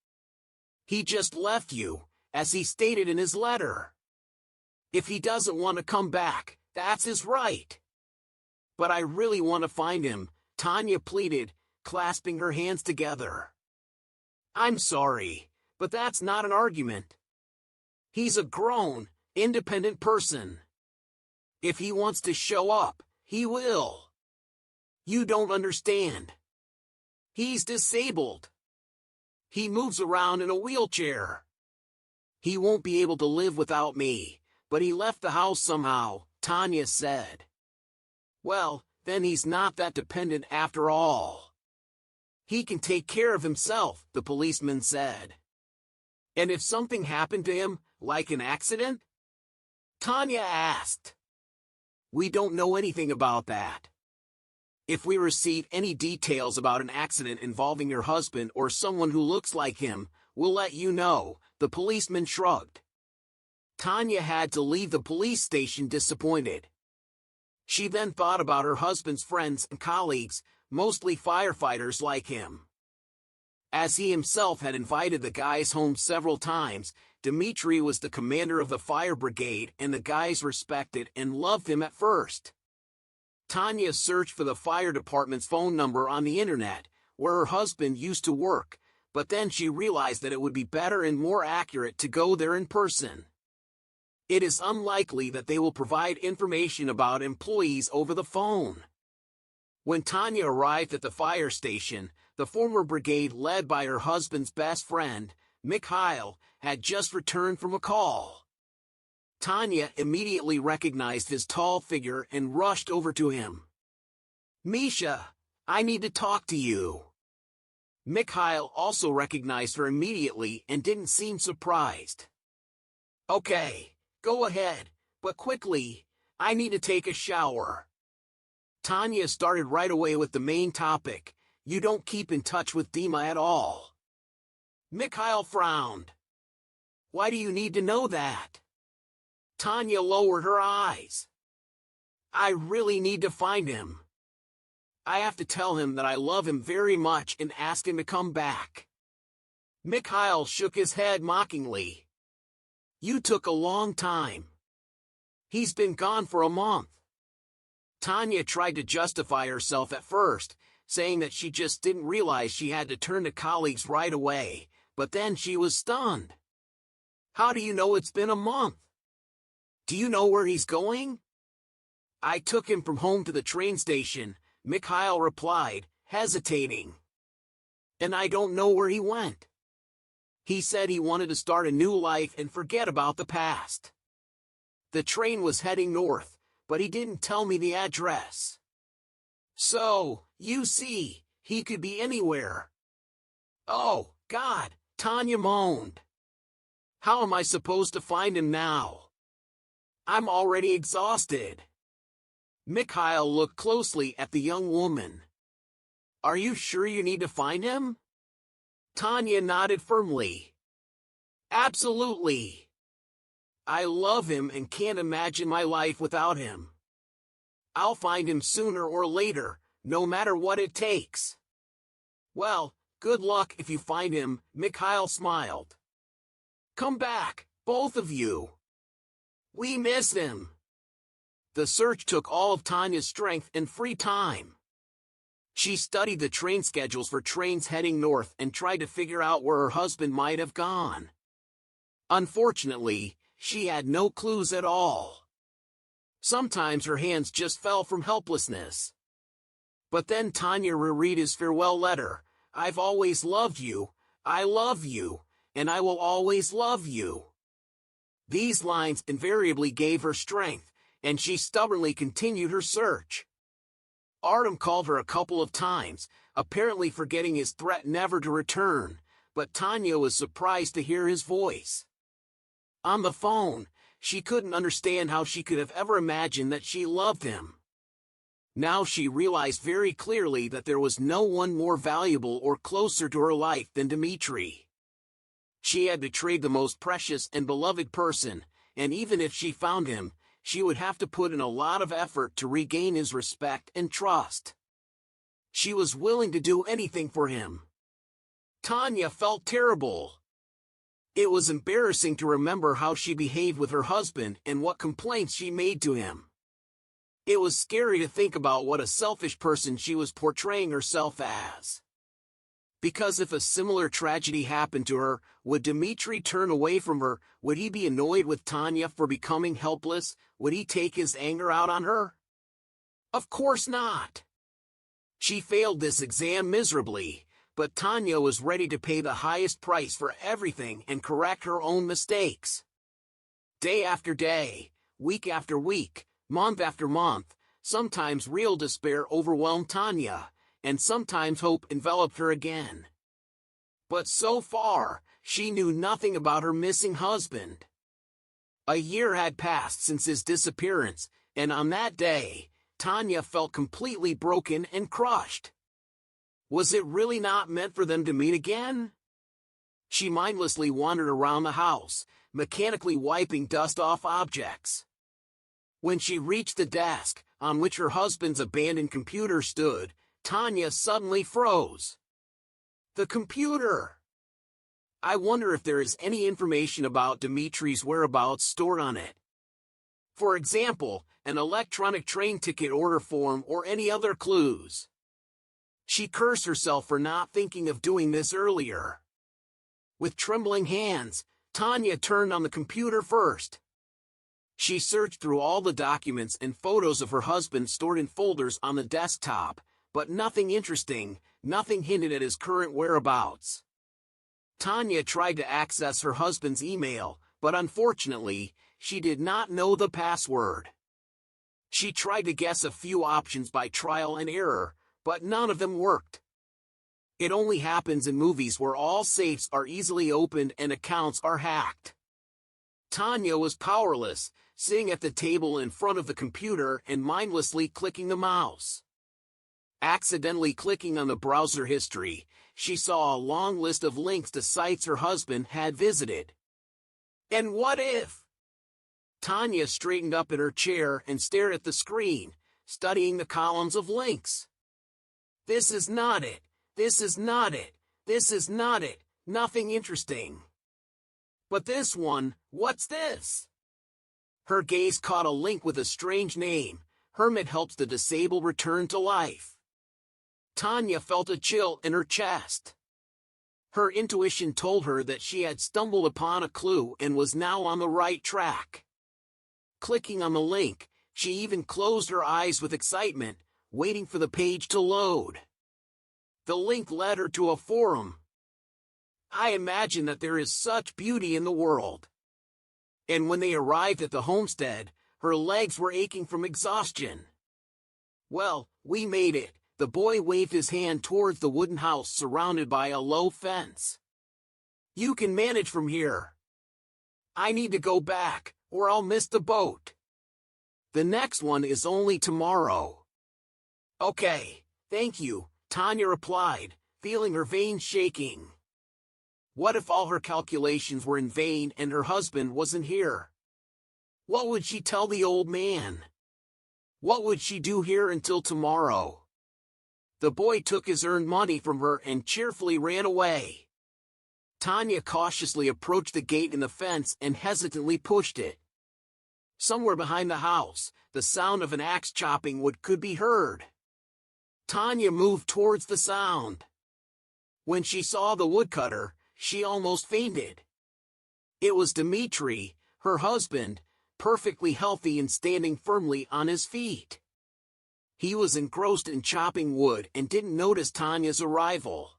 He just left you, as he stated in his letter. If he doesn't want to come back, that's his right. But I really want to find him, Tanya pleaded, clasping her hands together. I'm sorry, but that's not an argument. He's a grown, independent person. If he wants to show up, he will. You don't understand. He's disabled. He moves around in a wheelchair. He won't be able to live without me, but he left the house somehow, Tanya said. Well, then he's not that dependent after all. He can take care of himself, the policeman said. And if something happened to him, like an accident? Tanya asked. We don't know anything about that. If we receive any details about an accident involving your husband or someone who looks like him, we'll let you know, the policeman shrugged. Tanya had to leave the police station disappointed. She then thought about her husband's friends and colleagues, mostly firefighters like him. As he himself had invited the guys home several times, Dmitry was the commander of the fire brigade and the guys respected and loved him at first. Tanya searched for the fire department's phone number on the internet, where her husband used to work, but then she realized that it would be better and more accurate to go there in person. It is unlikely that they will provide information about employees over the phone. When Tanya arrived at the fire station, the former brigade led by her husband's best friend, Mikhail, had just returned from a call. Tanya immediately recognized his tall figure and rushed over to him. Misha, I need to talk to you. Mikhail also recognized her immediately and didn't seem surprised. Okay, go ahead, but quickly, I need to take a shower. Tanya started right away with the main topic. You don't keep in touch with Dima at all. Mikhail frowned. Why do you need to know that? Tanya lowered her eyes. I really need to find him. I have to tell him that I love him very much and ask him to come back. Mikhail shook his head mockingly. You took a long time. He's been gone for a month. Tanya tried to justify herself at first, saying that she just didn't realize she had to turn to colleagues right away, but then she was stunned. "How do you know it's been a month? Do you know where he's going?" "I took him from home to the train station," Mikhail replied, hesitating. "And I don't know where he went. He said he wanted to start a new life and forget about the past. The train was heading north, but he didn't tell me the address. So, you see, he could be anywhere." "Oh, God," Tanya moaned. "How am I supposed to find him now? I'm already exhausted." Mikhail looked closely at the young woman. "Are you sure you need to find him?" Tanya nodded firmly. "Absolutely. I love him and can't imagine my life without him. I'll find him sooner or later, no matter what it takes." "Well, good luck if you find him," Mikhail smiled. "Come back, both of you. We miss him." The search took all of Tanya's strength and free time. She studied the train schedules for trains heading north and tried to figure out where her husband might have gone. Unfortunately, she had no clues at all. Sometimes her hands just fell from helplessness. But then Tanya reread his farewell letter. "I've always loved you, I love you, and I will always love you." These lines invariably gave her strength, and she stubbornly continued her search. Artem called her a couple of times, apparently forgetting his threat never to return, but Tanya was surprised to hear his voice. On the phone, she couldn't understand how she could have ever imagined that she loved him. Now she realized very clearly that there was no one more valuable or closer to her life than Dmitry. She had betrayed the most precious and beloved person, and even if she found him, she would have to put in a lot of effort to regain his respect and trust. She was willing to do anything for him. Tanya felt terrible. It was embarrassing to remember how she behaved with her husband and what complaints she made to him. It was scary to think about what a selfish person she was portraying herself as. Because if a similar tragedy happened to her, would Dmitry turn away from her? Would he be annoyed with Tanya for becoming helpless? Would he take his anger out on her? Of course not. She failed this exam miserably, but Tanya was ready to pay the highest price for everything and correct her own mistakes. Day after day, week after week, month after month, sometimes real despair overwhelmed Tanya, and sometimes hope enveloped her again. But so far, she knew nothing about her missing husband. A year had passed since his disappearance, and on that day, Tanya felt completely broken and crushed. Was it really not meant for them to meet again? She mindlessly wandered around the house, mechanically wiping dust off objects. When she reached the desk, on which her husband's abandoned computer stood, Tanya suddenly froze. The computer! I wonder if there is any information about Dmitry's whereabouts stored on it. For example, an electronic train ticket order form or any other clues. She cursed herself for not thinking of doing this earlier. With trembling hands, Tanya turned on the computer first. She searched through all the documents and photos of her husband stored in folders on the desktop, but nothing interesting, nothing hinted at his current whereabouts. Tanya tried to access her husband's email, but unfortunately, she did not know the password. She tried to guess a few options by trial and error, but none of them worked. It only happens in movies where all safes are easily opened and accounts are hacked. Tanya was powerless, sitting at the table in front of the computer and mindlessly clicking the mouse. Accidentally clicking on the browser history, she saw a long list of links to sites her husband had visited. And what if? Tanya straightened up in her chair and stared at the screen, studying the columns of links. This is not it. This is not it. This is not it. Nothing interesting. But this one, what's this? Her gaze caught a link with a strange name, Hermit helps the disabled return to life. Tanya felt a chill in her chest. Her intuition told her that she had stumbled upon a clue and was now on the right track. Clicking on the link, she even closed her eyes with excitement, waiting for the page to load. The link led her to a forum. I imagine that there is such beauty in the world. And when they arrived at the homestead, her legs were aching from exhaustion. Well, we made it. The boy waved his hand towards the wooden house surrounded by a low fence. You can manage from here. I need to go back, or I'll miss the boat. The next one is only tomorrow. Okay, thank you, Tanya replied, feeling her veins shaking. What if all her calculations were in vain and her husband wasn't here? What would she tell the old man? What would she do here until tomorrow? The boy took his earned money from her and cheerfully ran away. Tanya cautiously approached the gate in the fence and hesitantly pushed it. Somewhere behind the house, the sound of an axe chopping wood could be heard. Tanya moved towards the sound. When she saw the woodcutter, she almost fainted. It was Dmitry, her husband, perfectly healthy and standing firmly on his feet. He was engrossed in chopping wood and didn't notice Tanya's arrival.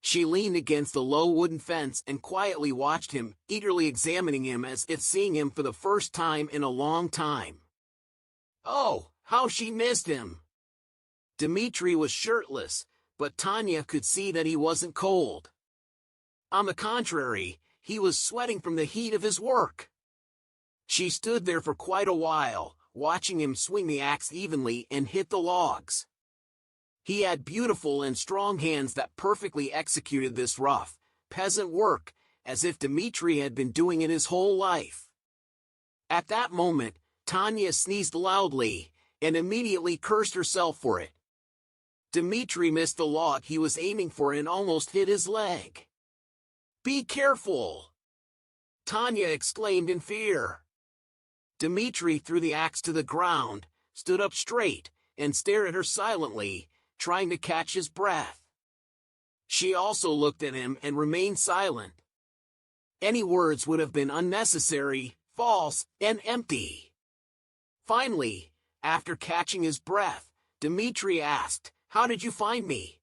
She leaned against the low wooden fence and quietly watched him, eagerly examining him as if seeing him for the first time in a long time. Oh, how she missed him! Dmitry was shirtless, but Tanya could see that he wasn't cold. On the contrary, he was sweating from the heat of his work. She stood there for quite a while, watching him swing the axe evenly and hit the logs. He had beautiful and strong hands that perfectly executed this rough, peasant work, as if Dmitry had been doing it his whole life. At that moment, Tanya sneezed loudly, and immediately cursed herself for it. Dmitry missed the log he was aiming for and almost hit his leg. Be careful! Tanya exclaimed in fear. Dmitry threw the axe to the ground, stood up straight, and stared at her silently, trying to catch his breath. She also looked at him and remained silent. Any words would have been unnecessary, false, and empty. Finally, after catching his breath, Dmitry asked, "How did you find me?"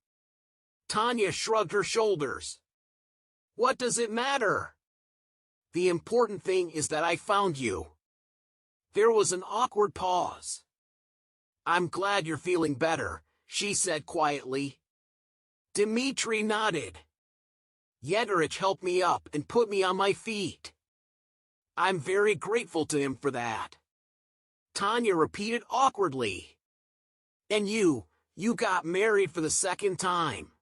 Tanya shrugged her shoulders. What does it matter? The important thing is that I found you. There was an awkward pause. I'm glad you're feeling better, she said quietly. Dmitry nodded. Yedorich helped me up and put me on my feet. I'm very grateful to him for that. Tanya repeated awkwardly. And you got married for the second time.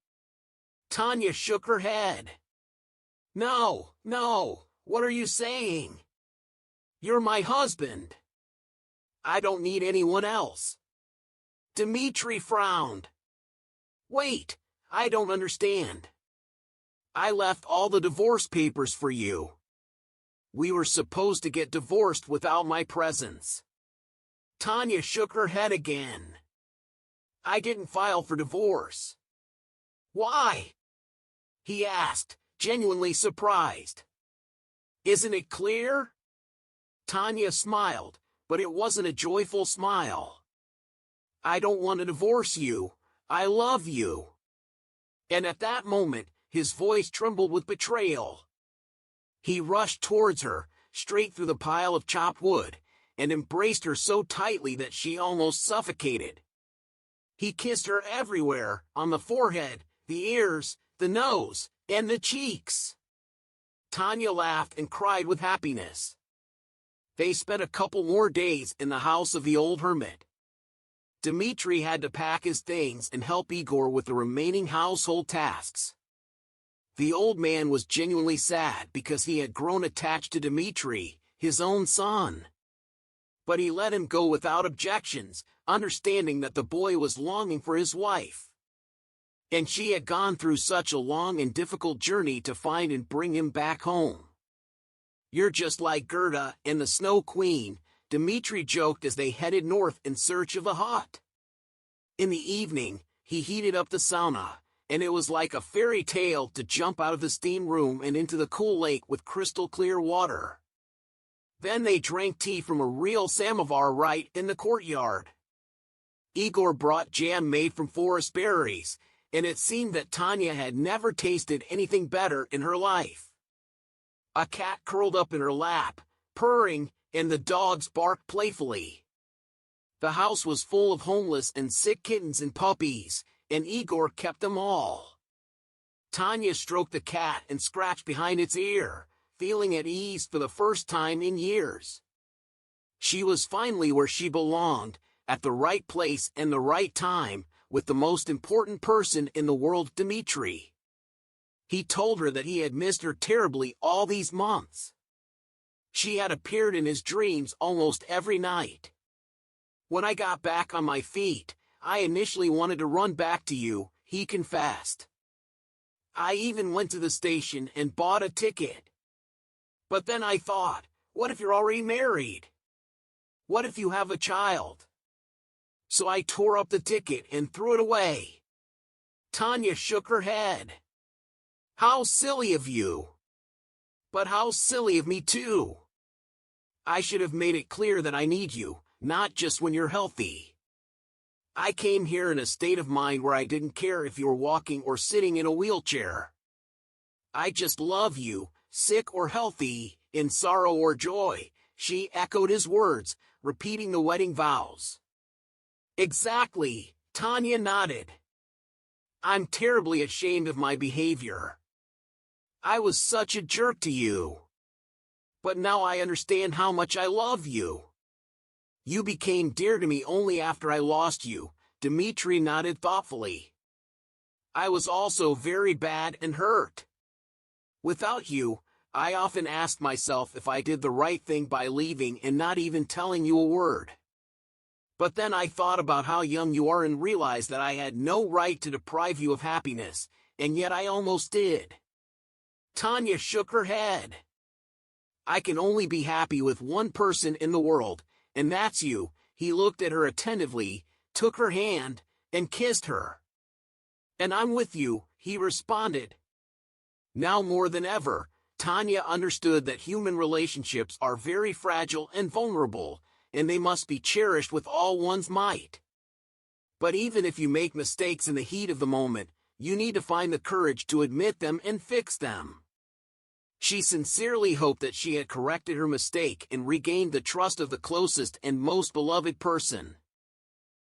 Tanya shook her head. No, what are you saying? You're my husband. I don't need anyone else. Dmitry frowned. Wait, I don't understand. I left all the divorce papers for you. We were supposed to get divorced without my presence. Tanya shook her head again. I didn't file for divorce. Why? He asked, genuinely surprised. Isn't it clear? Tanya smiled, but it wasn't a joyful smile. I don't want to divorce you. I love you. And at that moment, his voice trembled with betrayal. He rushed towards her, straight through the pile of chopped wood, and embraced her so tightly that she almost suffocated. He kissed her everywhere, on the forehead, the ears, the nose, and the cheeks. Tanya laughed and cried with happiness. They spent a couple more days in the house of the old hermit. Dmitry had to pack his things and help Igor with the remaining household tasks. The old man was genuinely sad because he had grown attached to Dmitry, his own son. But he let him go without objections, understanding that the boy was longing for his wife. And she had gone through such a long and difficult journey to find and bring him back home. You're just like Gerda and the Snow Queen, Dmitry joked as they headed north in search of a hut. In the evening, he heated up the sauna, and it was like a fairy tale to jump out of the steam room and into the cool lake with crystal clear water. Then they drank tea from a real samovar right in the courtyard. Igor brought jam made from forest berries, and it seemed that Tanya had never tasted anything better in her life. A cat curled up in her lap, purring, and the dogs barked playfully. The house was full of homeless and sick kittens and puppies, and Igor kept them all. Tanya stroked the cat and scratched behind its ear, feeling at ease for the first time in years. She was finally where she belonged, at the right place and the right time, with the most important person in the world, Dmitry. He told her that he had missed her terribly all these months. She had appeared in his dreams almost every night. When I got back on my feet, I initially wanted to run back to you, he confessed. I even went to the station and bought a ticket. But then I thought, what if you're already married? What if you have a child? So I tore up the ticket and threw it away. Tanya shook her head. How silly of you. But how silly of me too. I should have made it clear that I need you, not just when you're healthy. I came here in a state of mind where I didn't care if you were walking or sitting in a wheelchair. I just love you, sick or healthy, in sorrow or joy, she echoed his words, repeating the wedding vows. Exactly, Tanya nodded. I'm terribly ashamed of my behavior. I was such a jerk to you. But now I understand how much I love you. You became dear to me only after I lost you, Dmitry nodded thoughtfully. I was also very bad and hurt. Without you, I often asked myself if I did the right thing by leaving and not even telling you a word. But then I thought about how young you are and realized that I had no right to deprive you of happiness, and yet I almost did. Tanya shook her head. I can only be happy with one person in the world, and that's you. He looked at her attentively, took her hand, and kissed her. And I'm with you, he responded. Now more than ever, Tanya understood that human relationships are very fragile and vulnerable, and they must be cherished with all one's might. But even if you make mistakes in the heat of the moment, you need to find the courage to admit them and fix them. She sincerely hoped that she had corrected her mistake and regained the trust of the closest and most beloved person.